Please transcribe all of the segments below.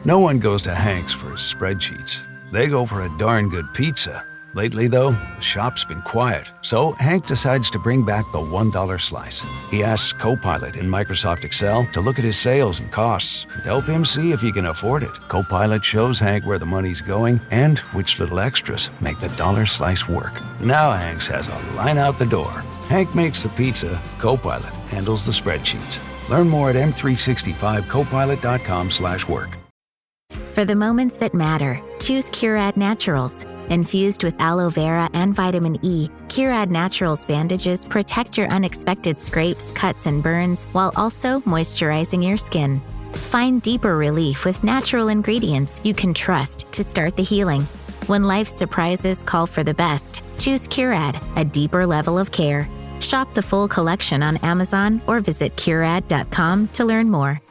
No one goes to Hank's for his spreadsheets. They go for a darn good pizza. Lately, though, the shop's been quiet, so Hank decides to bring back the $1 slice. He asks Copilot in Microsoft Excel to look at his sales and costs and help him see if he can afford it. Copilot shows Hank where the money's going and which little extras make the dollar slice work. Now Hank has a line out the door. Hank makes the pizza, Copilot handles the spreadsheets. Learn more at m365copilot.com/work. For the moments that matter, choose Curad Naturals. Infused with aloe vera and vitamin E, Curad Naturals bandages protect your unexpected scrapes, cuts, and burns while also moisturizing your skin. Find deeper relief with natural ingredients you can trust to start the healing. When life's surprises call for the best, choose Curad, a deeper level of care. Shop the full collection on Amazon or visit curad.com to learn more.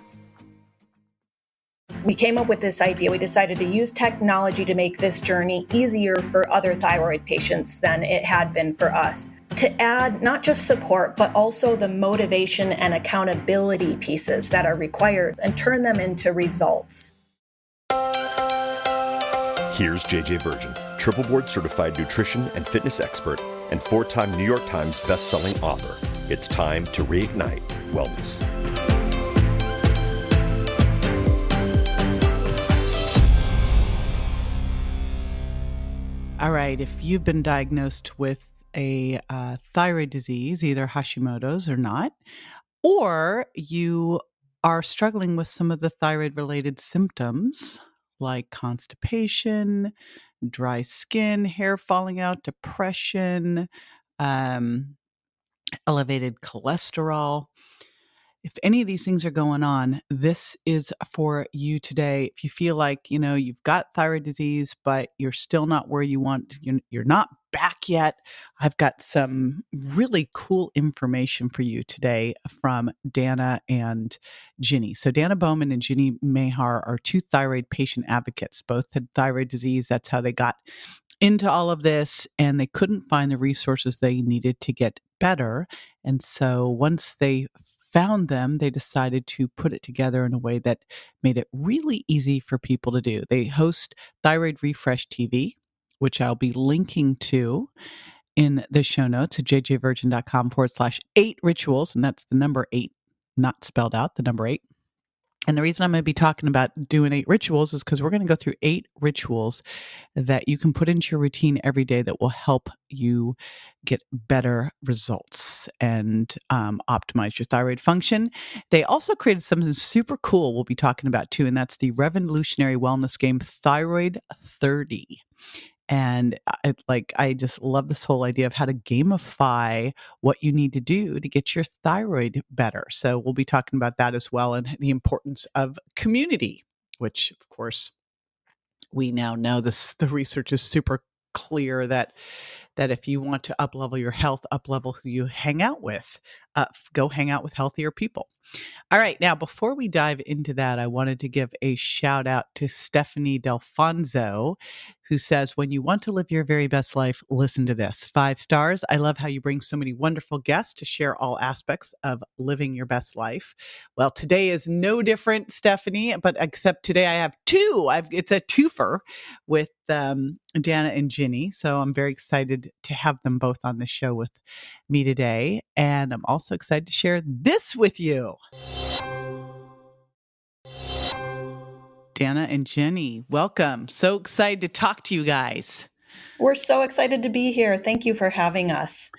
We came up with this idea. We decided to use technology to make this journey easier for other thyroid patients than it had been for us. To add not just support, but also the motivation and accountability pieces that are required and turn them into results. Here's JJ Virgin, triple board certified nutrition and fitness expert and 4-time New York Times best-selling author. It's time to reignite wellness. All right, if you've been diagnosed with a thyroid disease, either Hashimoto's or not, or you are struggling with some of the thyroid-related symptoms like constipation, dry skin, hair falling out, depression, elevated cholesterol. If any of these things are going on, this is for you today. If you feel like, you've got thyroid disease, but you're still not where you want, you're not back yet, I've got some really cool information for you today from Danna and Ginny. So Danna Bowman and Ginny Mahar are two thyroid patient advocates. Both had thyroid disease. That's how they got into all of this, and they couldn't find the resources they needed to get better. And so once they found them, they decided to put it together in a way that made it really easy for people to do. They host Thyroid Refresh TV, which I'll be linking to in the show notes at jjvirgin.com/8 rituals. And that's the number 8, not spelled out, the number 8. And the reason I'm going to be talking about doing 8 rituals is because we're going to go through 8 rituals that you can put into your routine every day that will help you get better results and optimize your thyroid function. They also created something super cool we'll be talking about too, and that's the revolutionary wellness game Thyroid 30. And I just love this whole idea of how to gamify what you need to do to get your thyroid better. So we'll be talking about that as well, and the importance of community, which of course we now know the research is super clear that if you want to up-level your health, up-level who you hang out with, go hang out with healthier people. All right. Now, before we dive into that, I wanted to give a shout out to Stephanie Delfonso, who says, when you want to live your very best life, listen to this. 5 stars. I love how you bring so many wonderful guests to share all aspects of living your best life. Well, today is no different, Stephanie, but except today I have 2. It's a twofer with Danna and Ginny. So I'm very excited to have them both on the show with me today. And I'm also excited to share this with you. Danna and Ginny, welcome. So excited to talk to you guys. We're so excited to be here. Thank you for having us.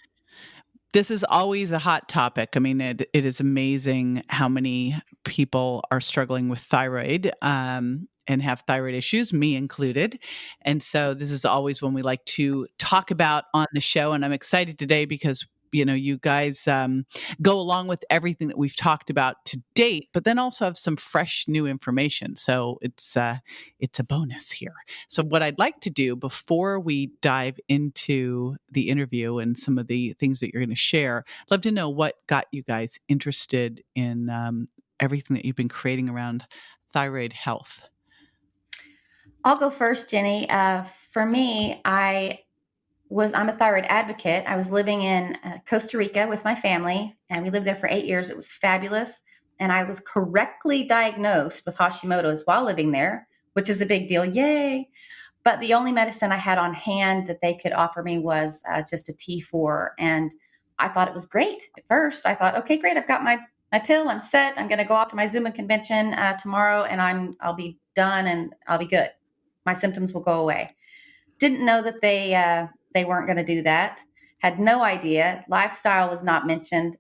This is always a hot topic. I mean, it is amazing how many people are struggling with thyroid and have thyroid issues, me included. And so this is always one we like to talk about on the show. And I'm excited today because you guys go along with everything that we've talked about to date, but then also have some fresh new information. So it's a bonus here. So what I'd like to do before we dive into the interview and some of the things that you're going to share, I'd love to know what got you guys interested in everything that you've been creating around thyroid health. I'll go first, Ginny. For me, I'm a thyroid advocate. I was living in Costa Rica with my family, and we lived there for 8 years. It was fabulous. and I was correctly diagnosed with Hashimoto's while living there, which is a big deal. Yay. But the only medicine I had on hand that they could offer me was just a T4. And I thought it was great. At first, I thought, okay, great. I've got my pill. I'm set. I'm going to go off to my Zumba convention tomorrow, and I'll be done and I'll be good. My symptoms will go away. Didn't know that they weren't going to do that. Had no idea. Lifestyle was not mentioned.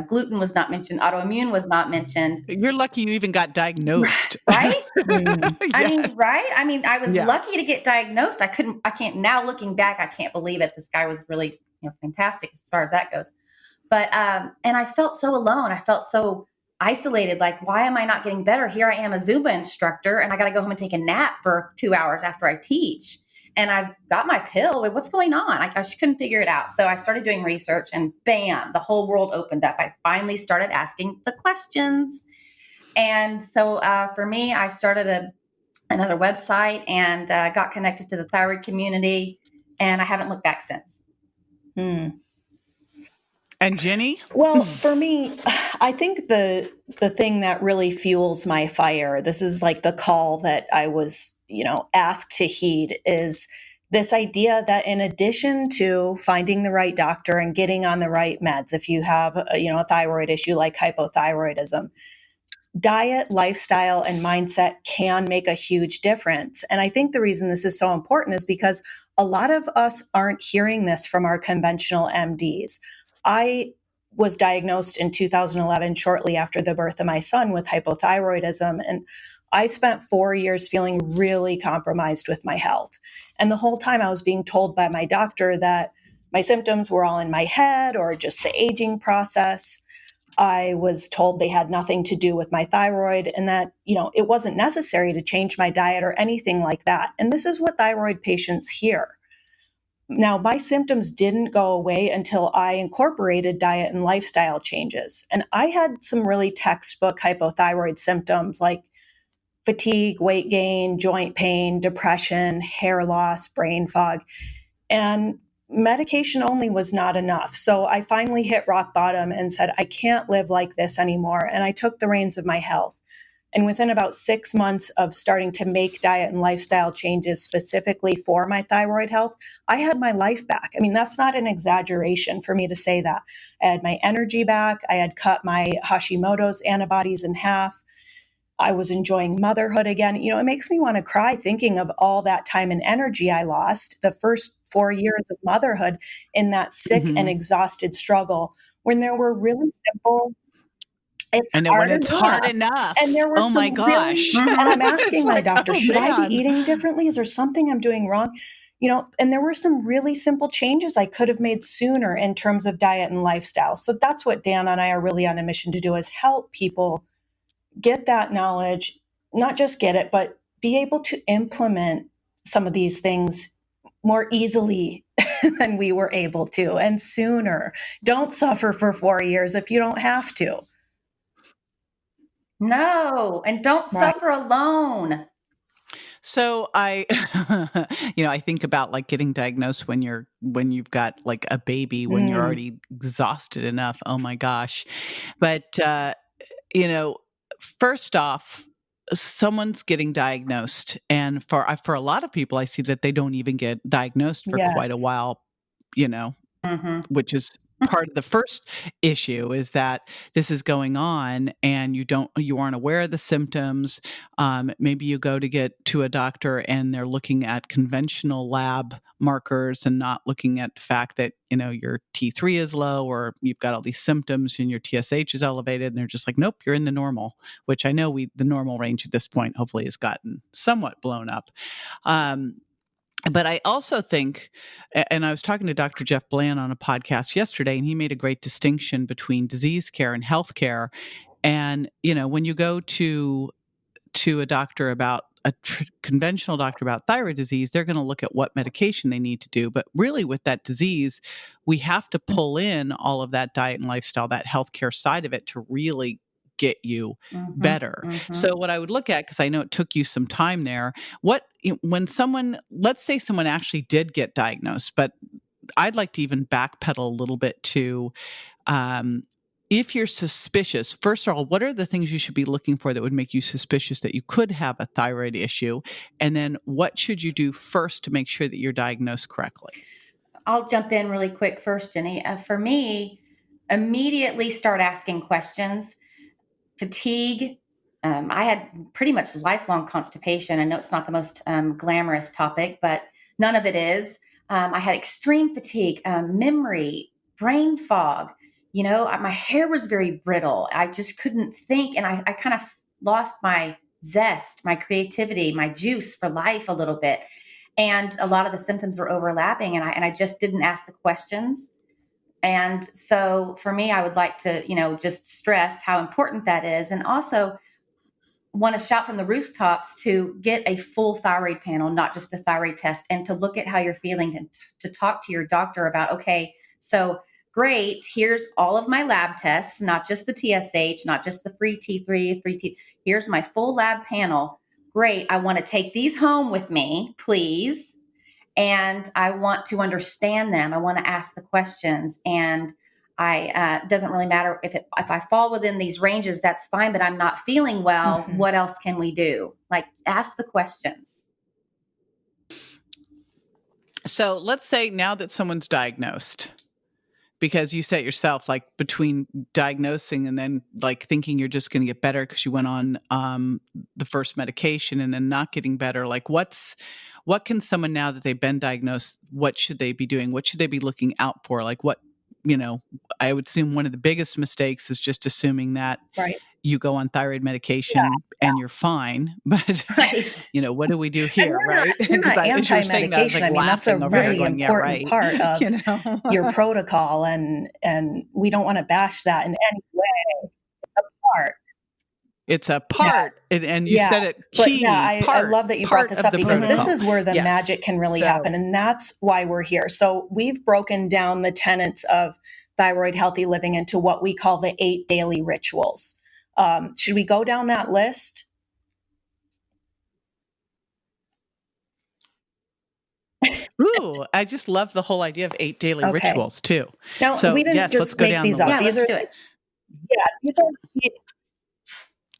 Gluten was not mentioned. Autoimmune was not mentioned. You're lucky you even got diagnosed. Right? Yes. I mean, I was lucky to get diagnosed. I can't now looking back, I can't believe it. This guy was really, fantastic as far as that goes. But, and I felt so alone. I felt so isolated. Like, why am I not getting better? Here I am, a Zumba instructor, and I got to go home and take a nap for 2 hours after I teach. And I've got my pill. What's going on? I couldn't figure it out. So I started doing research, and bam, the whole world opened up. I finally started asking the questions. And so for me, I started another website and got connected to the thyroid community, and I haven't looked back since. And Ginny? Well, for me, I think the thing that really fuels my fire, this is like the call that I was, asked to heed, is this idea that in addition to finding the right doctor and getting on the right meds, if you have a thyroid issue like hypothyroidism, diet, lifestyle, and mindset can make a huge difference. And I think the reason this is so important is because a lot of us aren't hearing this from our conventional MDs. I was diagnosed in 2011, shortly after the birth of my son, with hypothyroidism. And I spent 4 years feeling really compromised with my health. And the whole time I was being told by my doctor that my symptoms were all in my head or just the aging process. I was told they had nothing to do with my thyroid and that, it wasn't necessary to change my diet or anything like that. And this is what thyroid patients hear. Now, my symptoms didn't go away until I incorporated diet and lifestyle changes. And I had some really textbook hypothyroid symptoms like fatigue, weight gain, joint pain, depression, hair loss, brain fog. And medication only was not enough. So I finally hit rock bottom and said, I can't live like this anymore. And I took the reins of my health. And within about 6 months of starting to make diet and lifestyle changes specifically for my thyroid health, I had my life back. I mean, that's not an exaggeration for me to say that. I had my energy back. I had cut my Hashimoto's antibodies in half. I was enjoying motherhood again. It makes me want to cry thinking of all that time and energy I lost the first 4 years of motherhood in that sick and exhausted struggle when there were really simple. When it's hard enough. And there were oh my gosh. And I'm asking my doctor, should I man. be eating differently? Is there something I'm doing wrong? And there were some really simple changes I could have made sooner in terms of diet and lifestyle. So that's what Danna and I are really on a mission to do, is help people get that knowledge, not just get it, but be able to implement some of these things more easily than we were able to and sooner. Don't suffer for 4 years if you don't have to. No, and don't suffer alone. So I, I think about like getting diagnosed when you've got like a baby, when you're already exhausted enough. Oh my gosh. But, first off, someone's getting diagnosed. And for a lot of people, I see that they don't even get diagnosed for quite a while, which is part of the first issue, is that this is going on and you aren't aware of the symptoms. Maybe you go to get to a doctor and they're looking at conventional lab markers and not looking at the fact that, your T3 is low or you've got all these symptoms and your TSH is elevated. And they're just like, nope, you're in the normal, which I know the normal range at this point hopefully has gotten somewhat blown up. But I also think, and I was talking to Dr. Jeff Bland on a podcast yesterday, and he made a great distinction between disease care and health care. And, when you go to a doctor about conventional doctor about thyroid disease, they're going to look at what medication they need to do. But really with that disease, we have to pull in all of that diet and lifestyle, that healthcare side of it, to really get you better. So what I would look at, because I know it took you some time there, let's say someone actually did get diagnosed, but I'd like to even backpedal a little bit to, if you're suspicious, first of all, what are the things you should be looking for that would make you suspicious that you could have a thyroid issue? And then what should you do first to make sure that you're diagnosed correctly? I'll jump in really quick first, Jenny. For me, immediately start asking questions. Fatigue. I had pretty much lifelong constipation. I know it's not the most glamorous topic, but none of it is. I had extreme fatigue, memory, brain fog. My hair was very brittle. I just couldn't think. And I kind of lost my zest, my creativity, my juice for life a little bit. And a lot of the symptoms were overlapping, and I just didn't ask the questions. And so for me, I would like to, just stress how important that is. And also want to shout from the rooftops to get a full thyroid panel, not just a thyroid test, and to look at how you're feeling and to talk to your doctor about, okay, so great, here's all of my lab tests, not just the TSH, not just the free T3, here's my full lab panel. Great. I want to take these home with me, please. And I want to understand them. I want to ask the questions. And it doesn't really matter if I fall within these ranges, that's fine, but I'm not feeling well. Mm-hmm. What else can we do? Like, ask the questions. So let's say now that someone's diagnosed, because you said yourself, like between diagnosing and then like thinking you're just going to get better because you went on the first medication and then not getting better, like what can someone, now that they've been diagnosed, what should they be doing? What should they be looking out for? Like I would assume one of the biggest mistakes is just assuming that you go on thyroid medication and you're fine. But, what do we do here, right? Because anti-medication, that's a really important part of your protocol. And we don't want to bash that in any way. It's a part. And you said it key. But I love that you brought this up, because this is where the magic can really happen. And that's why we're here. So we've broken down the tenets of thyroid healthy living into what we call the 8 daily rituals. Should we go down that list? Ooh, I just love the whole idea of 8 daily rituals too. Now, we didn't just make these up. These are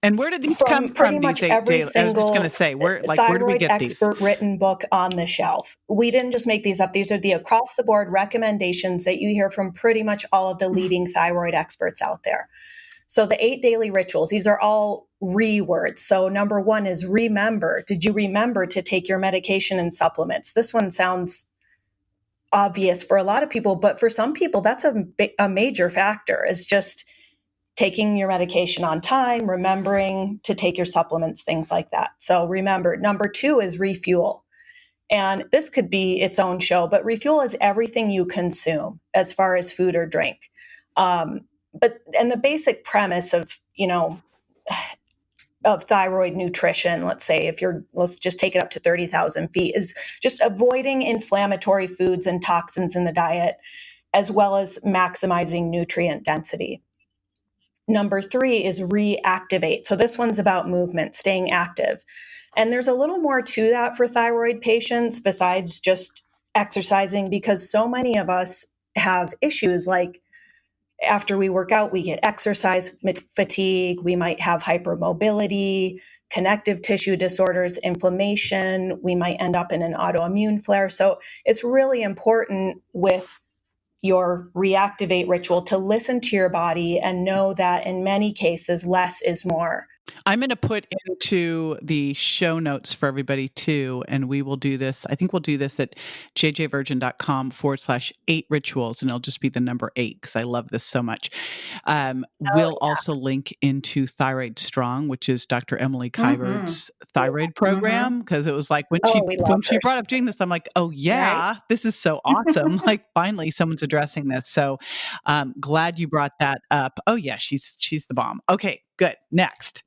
And where did these come from? Pretty much every single I was just going to say, where do we get these? Expert written book on the shelf. We didn't just make these up. These are the across the board recommendations that you hear from pretty much all of the leading thyroid experts out there. So the 8 daily rituals, these are all words. So number 1 is remember. Did you remember to take your medication and supplements? This one sounds obvious for a lot of people, but for some people, that's a major factor, is just taking your medication on time, remembering to take your supplements, things like that. So remember. Number 2 is refuel. And this could be its own show, but refuel is everything you consume as far as food or drink. And the basic premise of thyroid nutrition, let's say, let's just take it up to 30,000 feet, is just avoiding inflammatory foods and toxins in the diet, as well as maximizing nutrient density. Number 3 is reactivate. So this one's about movement, staying active. And there's a little more to that for thyroid patients besides just exercising, because so many of us have issues like after we work out, we get exercise fatigue, we might have hypermobility, connective tissue disorders, inflammation, we might end up in an autoimmune flare. So it's really important with your Reactivate ritual to listen to your body and know that in many cases, less is more. I'm going to put into the show notes for everybody too, and we will do this. I think we'll do this at jjvirgin.com/8 rituals, and it'll just be the number 8 because I love this so much. We'll also link into Thyroid Strong, which is Dr. Emily Kiberd's thyroid program, because it was like when she brought up doing this, I'm like, oh yeah, this is so awesome. Like finally someone's addressing this. So glad you brought that up. Oh yeah, she's the bomb. Okay, good. Next.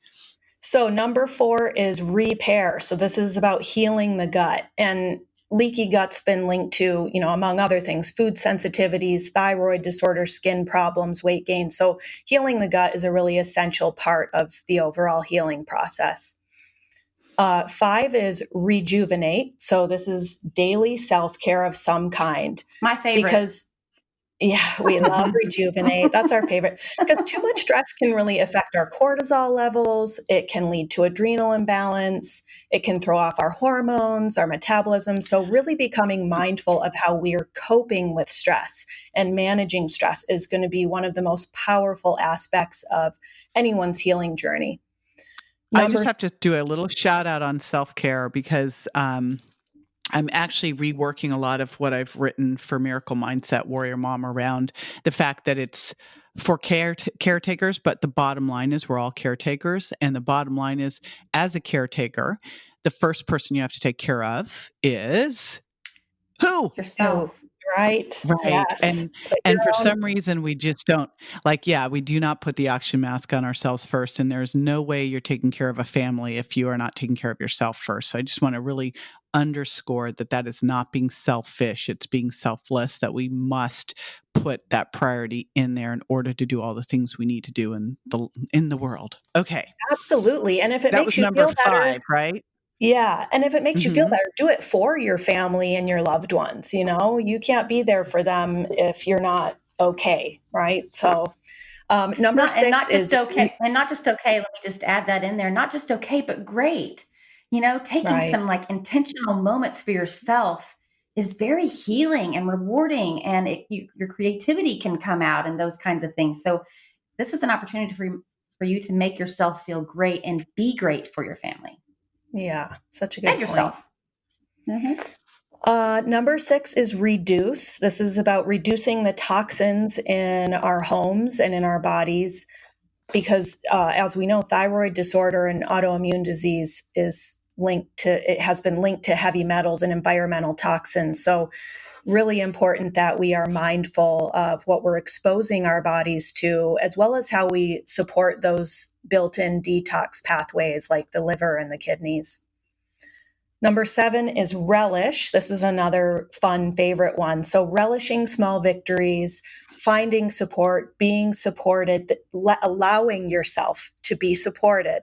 So number 4 is repair. So this is about healing the gut, and leaky gut's been linked to, among other things, food sensitivities, thyroid disorders, skin problems, weight gain. So healing the gut is a really essential part of the overall healing process. 5 is rejuvenate. So this is daily self-care of some kind. My favorite. Because Yeah, we love Rejuvenate. That's our favorite because too much stress can really affect our cortisol levels. It can lead to adrenal imbalance. It can throw off our hormones, our metabolism. So, really becoming mindful of how we're coping with stress and managing stress is going to be one of the most powerful aspects of anyone's healing journey. I just have to do a little shout out on self-care because I'm actually reworking a lot of what I've written for Miracle Mindset Warrior Mom around the fact that it's for caretakers, but the bottom line is we're all caretakers. And the bottom line is, as a caretaker, the first person you have to take care of is who? Yourself. Right. Right. Yes. And for some reason we just don't we do not put the oxygen mask on ourselves first. And there's no way you're taking care of a family if you are not taking care of yourself first. So I just want to really underscore that is not being selfish. It's being selfless, that we must put that priority in there in order to do all the things we need to do in the world. Okay. Absolutely. And if it That makes was you number feel better, 5, right? yeah. And if it makes you feel Mm-hmm. better, do it for your family and your loved ones. You can't be there for them if you're not okay. Right. So, number 6 and not just is okay. And not just okay. Let me just add that in there. Not just okay, but great. Taking right. some like intentional moments for yourself is very healing and rewarding, and your creativity can come out and those kinds of things. So this is an opportunity for you to make yourself feel great and be great for your family Yeah. Such a good and point. yourself. Number 6 is reduce. This is about reducing the toxins in our homes and in our bodies because, as we know, thyroid disorder and autoimmune disease has been linked to heavy metals and environmental toxins. So really important that we are mindful of what we're exposing our bodies to, as well as how we support those built-in detox pathways like the liver and the kidneys. Number 7 is relish. This is another fun favorite one. So relishing small victories, finding support, being supported, allowing yourself to be supported.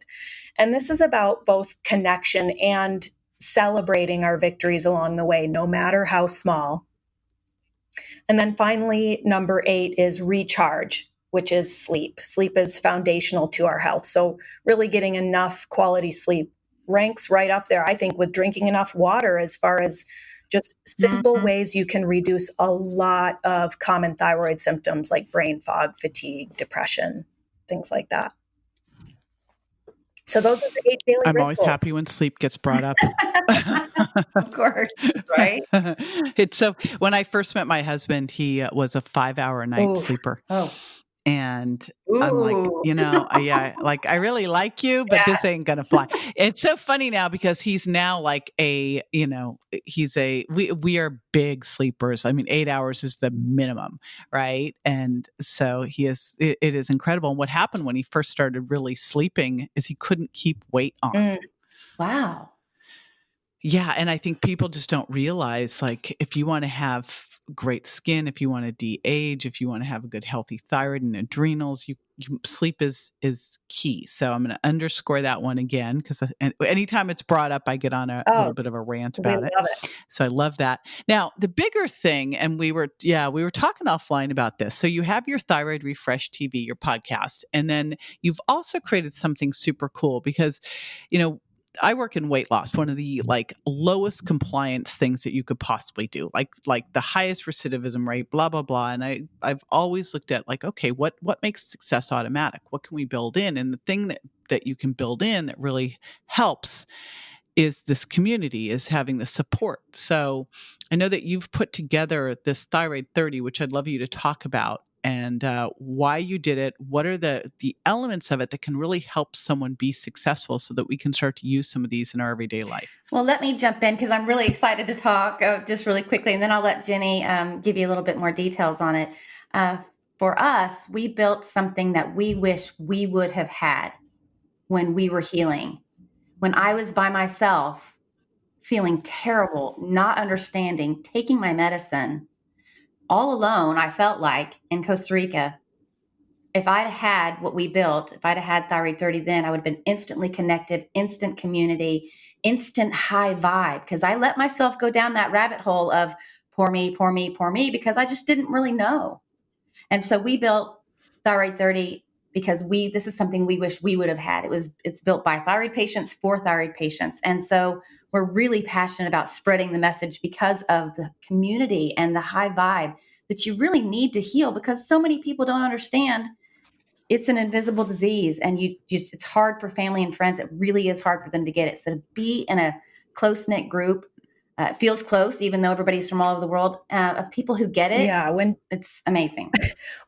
And this is about both connection and celebrating our victories along the way, no matter how small. And then finally, number 8 is recharge, which is sleep. Sleep is foundational to our health. So really getting enough quality sleep ranks right up there, I think, with drinking enough water as far as just simple ways you can reduce a lot of common thyroid symptoms like brain fog, fatigue, depression, things like that. So those are the 8 daily I'm rituals. always happy when sleep gets brought up. Of course, right? It's so when I first met my husband, he was a 5-hour night sleeper. Oh. And I'm like, yeah, like I really like you, but this ain't gonna fly. It's so funny now because he's now like we are big sleepers. I mean, 8 hours is the minimum, right? And so it is incredible. And what happened when he first started really sleeping is he couldn't keep weight on. Wow. Yeah. And I think people just don't realize, like, if you want to have great skin, if you want to de-age, if you want to have a good healthy thyroid and adrenals, sleep is key. So I'm going to underscore that one again, because anytime it's brought up, I get on a little bit of a rant about it. So I love that. Now, the bigger thing, and we were talking offline about this. So you have your Thyroid Refresh TV, your podcast, and then you've also created something super cool because, I work in weight loss, one of the lowest compliance things that you could possibly do, like the highest recidivism rate, blah, blah, blah. And I've always looked at okay, what makes success automatic? What can we build in? And the thing that you can build in that really helps is this community, is having the support. So I know that you've put together this Thyroid 30, which I'd love you to talk about, and why you did it. What are the elements of it that can really help someone be successful so that we can start to use some of these in our everyday life? Well, let me jump in because I'm really excited to talk just really quickly, and then I'll let Ginny give you a little bit more details on it. For us, we built something that we wish we would have had when we were healing. When I was by myself, feeling terrible, not understanding, taking my medicine, all alone, I felt like in Costa Rica, if I'd had what we built, if I'd had Thyroid 30 then, I would have been instantly connected, instant community, instant high vibe, because I let myself go down that rabbit hole of poor me, poor me, poor me, because I just didn't really know. And so we built Thyroid 30 because this is something we wish we would have had. It's built by thyroid patients for thyroid patients. And so we're really passionate about spreading the message because of the community and the high vibe that you really need to heal, because so many people don't understand it's an invisible disease, and it's hard for family and friends. It really is hard for them to get it. So to be in a close-knit group, it feels close, even though everybody's from all over the world, of people who get it. Yeah, it's amazing.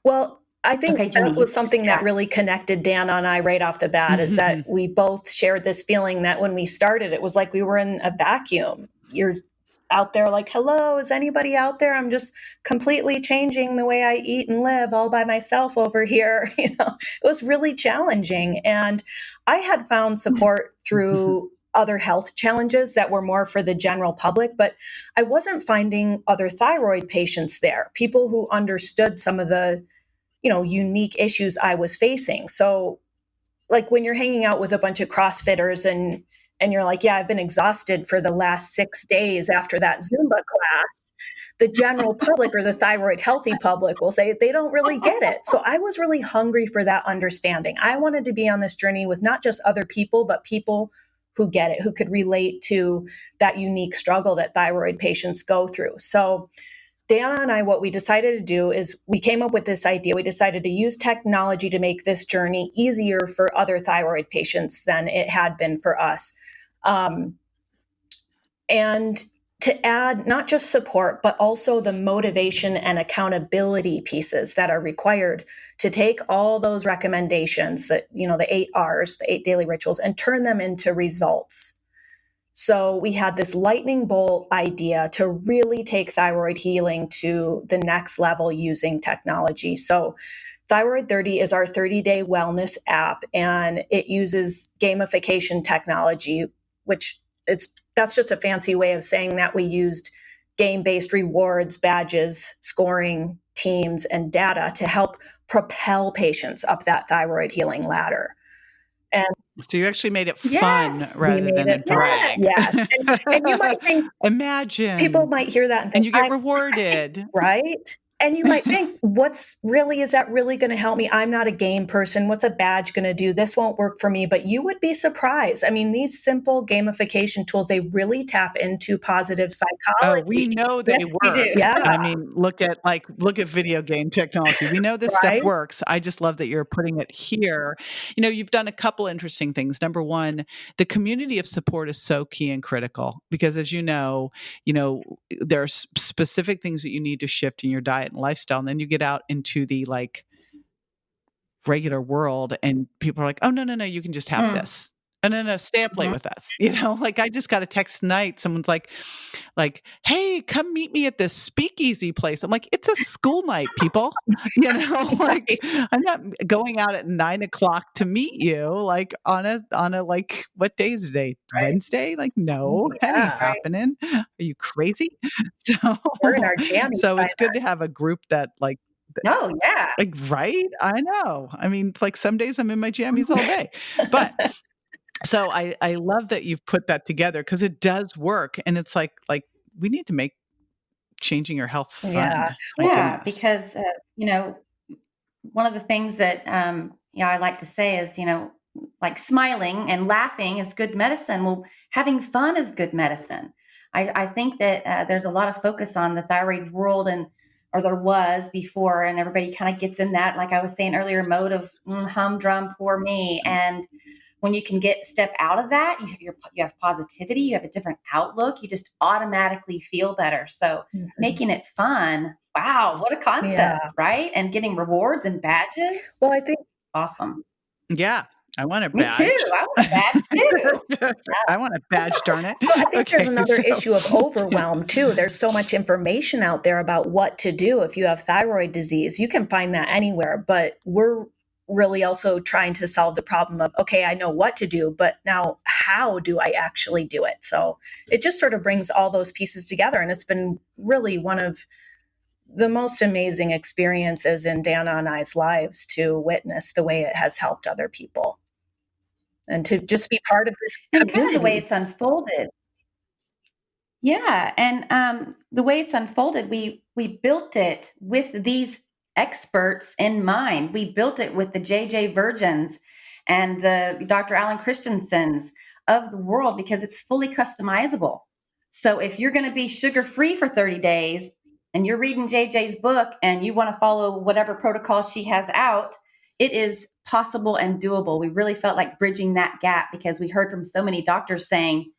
Well, I think Okay, Ginny, that was something that really connected Danna and I right off the bat, is that we both shared this feeling that when we started, it was like we were in a vacuum. You're out there like, hello, is anybody out there? I'm just completely changing the way I eat and live all by myself over here. It was really challenging. And I had found support through other health challenges that were more for the general public, but I wasn't finding other thyroid patients there, people who understood some of the unique issues I was facing. So like when you're hanging out with a bunch of CrossFitters and you're like, yeah, I've been exhausted for the last 6 days after that Zumba class, the general public or the thyroid-healthy public will say they don't really get it. So I was really hungry for that understanding. I wanted to be on this journey with not just other people, but people who get it, who could relate to that unique struggle that thyroid patients go through. So Danna and I, what we decided to do is we came up with this idea. We decided to use technology to make this journey easier for other thyroid patients than it had been for us. And to add not just support, but also the motivation and accountability pieces that are required to take all those recommendations that, the 8 R's, the 8 daily rituals, and turn them into results. So we had this lightning bolt idea to really take thyroid healing to the next level using technology. So Thyroid 30 is our 30-day wellness app, and it uses gamification technology, which that's just a fancy way of saying that we used game-based rewards, badges, scoring, teams, and data to help propel patients up that thyroid healing ladder. And so you actually made it fun rather than a drag. Yes. And you might think, imagine people might hear that and think, and you get rewarded. Right? And you might think, is that really going to help me? I'm not a game person. What's a badge going to do? This won't work for me. But you would be surprised. I mean, these simple gamification tools, they really tap into positive psychology. Oh, we know they work. Yeah. I mean, look at video game technology. We know this stuff works. I just love that you're putting it here. You've done a couple interesting things. Number one, the community of support is so key and critical, because as you know, there's specific things that you need to shift in your diet and lifestyle. And then you get out into the regular world and people are like, oh, no, you can just have this. Oh, no, stay up late with us. I just got a text tonight. Someone's like, hey, come meet me at this speakeasy place. I'm like, it's a school night, people. I'm not going out at 9:00 to meet you, on a what day is today? Wednesday? No, that ain't happening. Are you crazy? So we're in our jammies. So it's good to have a group that oh yeah. Right? I know. I mean, it's some days I'm in my jammies all day. But so I love that you've put that together, because it does work. And it's we need to make changing your health fun. Yeah, because, one of the things that, I like to say is, smiling and laughing is good medicine. Well, having fun is good medicine. I think that there's a lot of focus on the thyroid world, or there was before, and everybody kind of gets in that, like I was saying earlier, mode of humdrum, poor me. And when you can step out of that, you have positivity, you have a different outlook, you just automatically feel better. So making it fun, wow, what a concept, right? And getting rewards and badges. Well, I think awesome. Yeah. I want a badge. Me too. I want a badge too. I want a badge, darn it. So I think there's another issue of overwhelm too. There's so much information out there about what to do if you have thyroid disease. You can find that anywhere, but we're really also trying to solve the problem of, okay, I know what to do, but now how do I actually do it? So it just sort of brings all those pieces together. And it's been really one of the most amazing experiences in Danna and I's lives to witness the way it has helped other people. And to just be part of this community. And kind of the way it's unfolded. Yeah. And the way it's unfolded, we built it with these experts in mind. We built it with the JJ Virgins and the Dr. Alan Christensen's of the world because it's fully customizable. So if you're going to be sugar-free for 30 days and you're reading JJ's book and you want to follow whatever protocol she has out, it is possible and doable. We really felt like bridging that gap because we heard from so many doctors saying,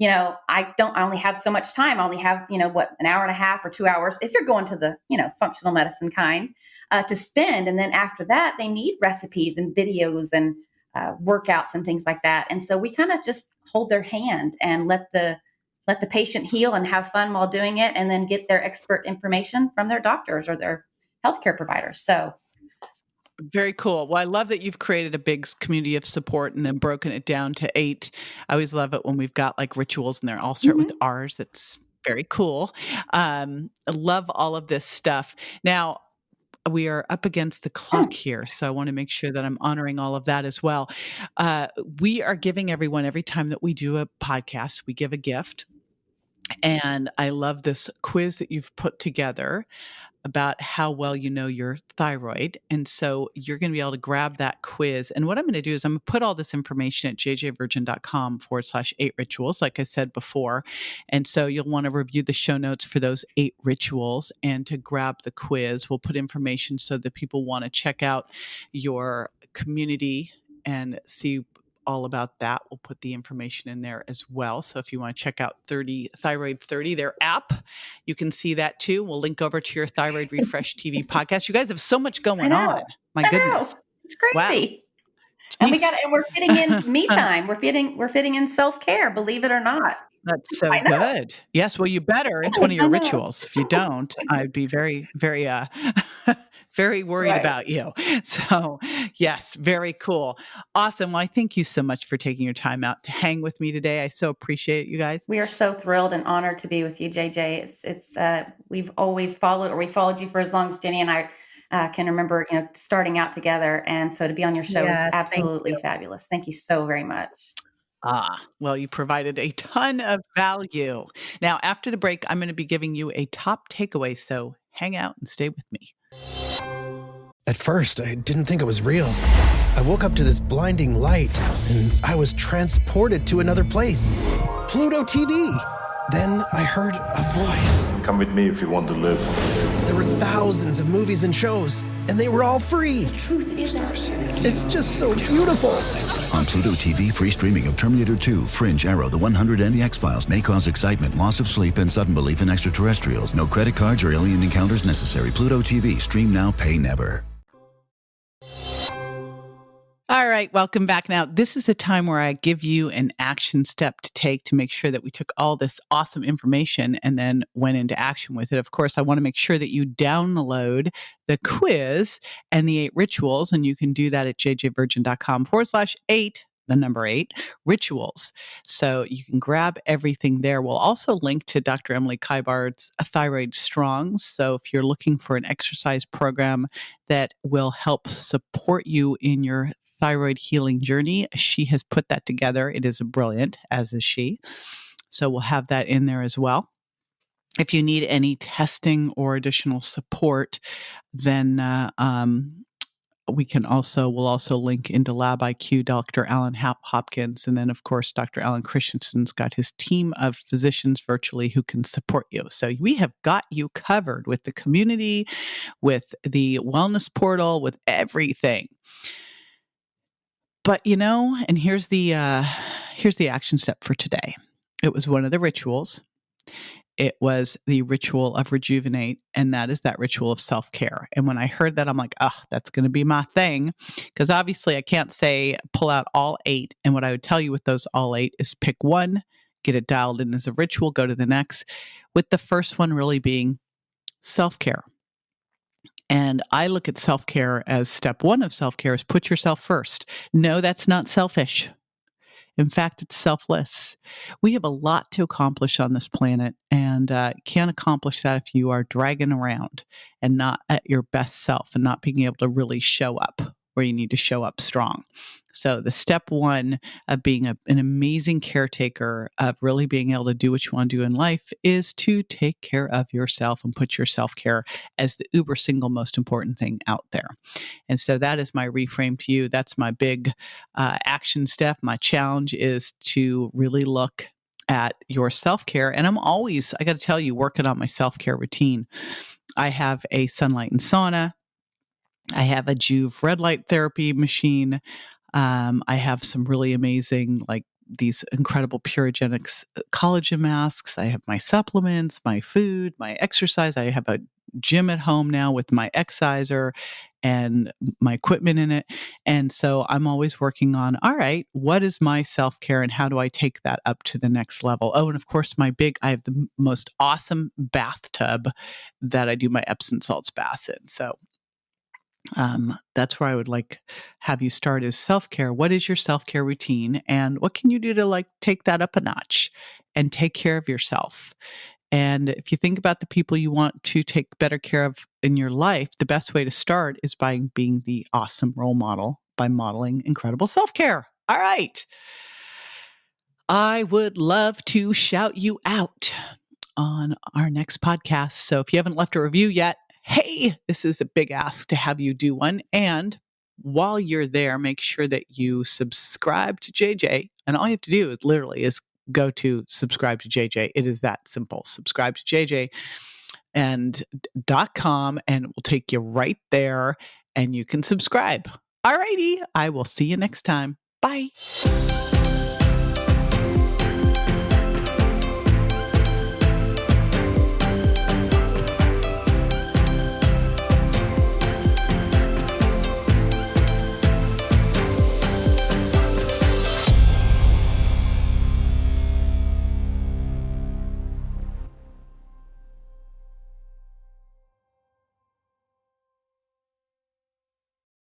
I only have so much time. I only have, an hour and a half or 2 hours if you're going to the, functional medicine kind to spend. And then after that, they need recipes and videos and workouts and things like that. And so we kind of just hold their hand and let the patient heal and have fun while doing it, and then get their expert information from their doctors or their healthcare providers. So very cool. Well, I love that you've created a big community of support and then broken it down to 8. I always love it when we've got like rituals and they all start with R's. That's very cool. I love all of this stuff. Now, we are up against the clock here, so I want to make sure that I'm honoring all of that as well. We are giving everyone, every time that we do a podcast, we give a gift. And I love this quiz that you've put together about how well you know your thyroid. And so you're going to be able to grab that quiz. And what I'm going to do is I'm going to put all this information at jjvirgin.com/8rituals, like I said before. And so you'll want to review the show notes for those 8 rituals and to grab the quiz. We'll put information so that people want to check out your community and see all about that. We'll put the information in there as well. So if you want to check out Thyroid 30, their app, you can see that too. We'll link over to your Thyroid Refresh TV podcast. You guys have so much going on. My goodness. It's crazy. Wow. And we're fitting in me time. We're fitting in self-care, believe it or not. That's so good. Yes. Well, you better. It's one of your rituals. If you don't, I'd be very, very, very worried about you. So yes, very cool. Awesome. Well, I thank you so much for taking your time out to hang with me today. I so appreciate it, you guys. We are so thrilled and honored to be with you, JJ. It's we've always we followed you for as long as Ginny and I can remember, starting out together. And so to be on your show is absolutely fabulous. Thank you so very much. Well, you provided a ton of value. Now, after the break, I'm going to be giving you a top takeaway. So hang out and stay with me. At first, I didn't think it was real. I woke up to this blinding light, and I was transported to another place. Pluto TV. Then I heard a voice. Come with me if you want to live. There were thousands of movies and shows, and they were all free. The truth is ours. It's just so beautiful. On Pluto TV, free streaming of Terminator 2, Fringe, Arrow, The 100, and The X-Files may cause excitement, loss of sleep, and sudden belief in extraterrestrials. No credit cards or alien encounters necessary. Pluto TV. Stream now, pay never. All right, welcome back. Now, this is the time where I give you an action step to take to make sure that we took all this awesome information and then went into action with it. Of course, I want to make sure that you download the quiz and the 8 rituals, and you can do that at jjvirgin.com/8, the number 8, rituals. So you can grab everything there. We'll also link to Dr. Emily Kybard's Thyroid Strong. So if you're looking for an exercise program that will help support you in your thyroid healing journey, she has put that together. It is brilliant, as is she. So we'll have that in there as well. If you need any testing or additional support, then we'll also link into Lab IQ, Dr. Alan Hopkins. And then, of course, Dr. Alan Christensen's got his team of physicians virtually who can support you. So we have got you covered with the community, with the wellness portal, with everything. But, and here's the action step for today. It was one of the rituals. It was the ritual of Rejuvenate, and that is that ritual of self-care. And when I heard that, I'm like, that's going to be my thing. Because obviously I can't say pull out all 8. And what I would tell you with those all 8 is pick one, get it dialed in as a ritual, go to the next, with the first one really being self-care. And I look at self-care as step 1 of self-care is put yourself first. No, that's not selfish. In fact, it's selfless. We have a lot to accomplish on this planet, and can't accomplish that if you are dragging around and not at your best self and not being able to really show up where you need to show up strong. So the step one of being an amazing caretaker, of really being able to do what you want to do in life, is to take care of yourself and put your self-care as the uber single most important thing out there. And so that is my reframe to you. That's my big action step. My challenge is to really look at your self-care. And I'm always, I got to tell you, working on my self-care routine. I have a sunlight and sauna. I have a Juve red light therapy machine. I have some really amazing, like these incredible Purogenics collagen masks. I have my supplements, my food, my exercise. I have a gym at home now with my exerciser and my equipment in it. And so I'm always working on, all right, what is my self-care and how do I take that up to the next level? Oh, and of course, I have the most awesome bathtub that I do my Epsom salts baths in. So that's where I would have you start is self-care. What is your self-care routine and what can you do to take that up a notch and take care of yourself? And if you think about the people you want to take better care of in your life, the best way to start is by being the awesome role model by modeling incredible self-care. All right. I would love to shout you out on our next podcast. So if you haven't left a review yet, hey, this is a big ask to have you do one. And while you're there, make sure that you subscribe to JJ. And all you have to do is go to subscribe to JJ. It is that simple. Subscribe to JJ and .com, and it will take you right there and you can subscribe. All righty. I will see you next time. Bye.